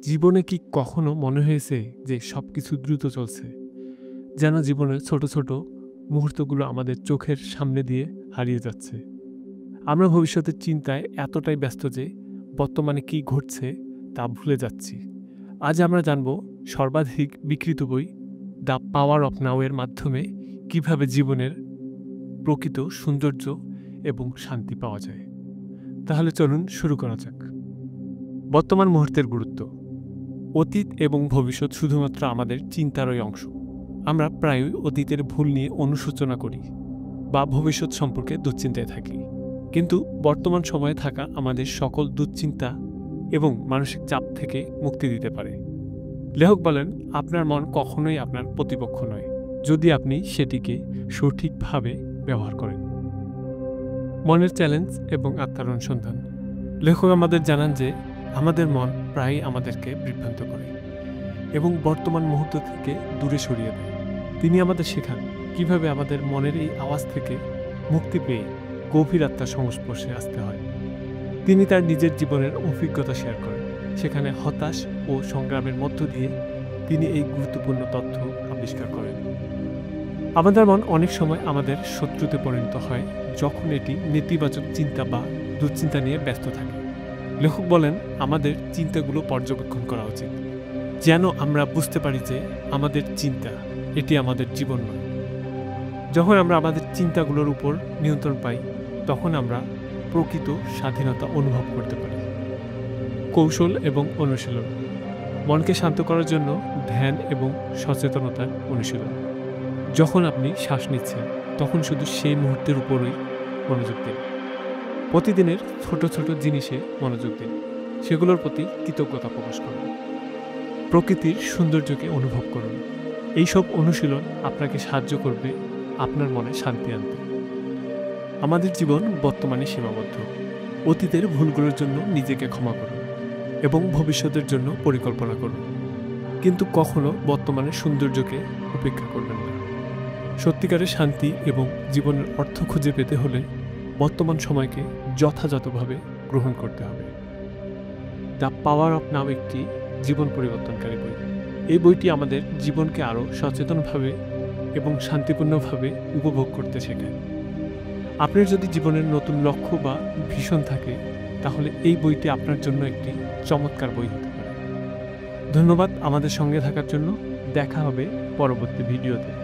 জীবনে কি কখনো মনে হয়েছে যে সবকিছু দ্রুত চলছে? যেন জীবনের ছোট, ছোট মুহূর্তগুলো আমাদের চোখের সামনে দিয়ে হারিয়ে যাচ্ছে। আমরা ভবিষ্যতের চিন্তায় এতটাই ব্যস্ত যে বর্তমানে কি ঘটছে তা ভুলে যাচ্ছি। আজ আমরা জানব সর্বাধিক বিক্রিত বই দ্য পাওয়ার অফ নাও এর মাধ্যমে কিভাবে জীবনের প্রকৃত সৌন্দর্য এবং শান্তি পাওয়া যায়। তাহলে চলুন শুরু করা যাক। বর্তমান মুহূর্তের গুরুত্ব। অতীত এবং ভবিষ্যৎ শুধুমাত্র আমাদের চিন্তারই অংশ। আমরা প্রায়ই অতীতের ভুল নিয়ে অনুশোচনা করি বা ভবিষ্যৎ সম্পর্কে দুশ্চিন্তায় থাকি। কিন্তু বর্তমান সময়ে থাকা আমাদের সকল দুশ্চিন্তা এবং মানসিক চাপ থেকে মুক্তি দিতে পারে। লেখক বলেন, আপনার মন কখনোই আপনার প্রতিপক্ষ নয়, যদি আপনি সেটিকে সঠিকভাবে ব্যবহার করেন। মনের চ্যালেঞ্জ এবং আত্মার অনুসন্ধান। লেখক আমাদের জানান যে আমাদের মন প্রায়ই আমাদেরকে বিভ্রান্ত করে এবং বর্তমান মুহূর্ত থেকে দূরে সরিয়ে দেয়। তিনি আমাদের শেখান কিভাবে আমাদের মনের এই আওয়াজ থেকে মুক্তি পেয়ে গভীর আত্মার সংস্পর্শে আসতে হয়। তিনি তার নিজের জীবনের অভিজ্ঞতা শেয়ার করেন, সেখানে হতাশ ও সংগ্রামের মধ্য দিয়ে তিনি এই গুরুত্বপূর্ণ তথ্য আবিষ্কার করেন। আমাদের মন অনেক সময় আমাদের শত্রুতে পরিণত হয় যখন এটি নেতিবাচক চিন্তা বা দুশ্চিন্তা নিয়ে ব্যস্ত থাকে। লেখক বলেন, আমাদের চিন্তাগুলো পর্যবেক্ষণ করা উচিত, যেন আমরা বুঝতে পারি যে আমাদের চিন্তা এটি আমাদের জীবন নয়। যখন আমরা আমাদের চিন্তাগুলোর উপর নিয়ন্ত্রণ পাই, তখন আমরা প্রকৃত স্বাধীনতা অনুভব করতে পারি। কৌশল এবং অনুশীলন। মনকে শান্ত করার জন্য ধ্যান এবং সচেতনতার অনুশীলন। যখন আপনি শ্বাস নিচ্ছেন, তখন শুধু সেই মুহূর্তের উপরই মনোযোগ দিন। প্রতিদিনের ছোট ছোট জিনিসে মনোযোগ দিন, সেগুলোর প্রতি কৃতজ্ঞতা প্রকাশ করুন। প্রকৃতির সৌন্দর্যকে অনুভব করুন। এইসব অনুশীলন আপনাকে সাহায্য করবে আপনার মনে শান্তি আনতে। আমাদের জীবন বর্তমানে সীমাবদ্ধ। অতীতের ভুলগুলোর জন্য নিজেকে ক্ষমা করুন এবং ভবিষ্যতের জন্য পরিকল্পনা করুন, কিন্তু কখনো বর্তমানের সৌন্দর্যকে উপেক্ষা করবেন না। সত্যিকারের শান্তি এবং জীবনের অর্থ খুঁজে পেতে হলে বর্তমান সময়কে যথাযথভাবে গ্রহণ করতে হবে। দ্য পাওয়ার অফ নাও একটি জীবন পরিবর্তনকারী বই। এই বইটি আমাদের জীবনকে আরও সচেতনভাবে এবং শান্তিপূর্ণভাবে উপভোগ করতে শেখায়। আপনার যদি জীবনের নতুন লক্ষ্য বা ভীষণ থাকে, তাহলে এই বইটি আপনার জন্য একটি চমৎকার বই হতে পারে। ধন্যবাদ আমাদের সঙ্গে থাকার জন্য। দেখা হবে পরবর্তী ভিডিওতে।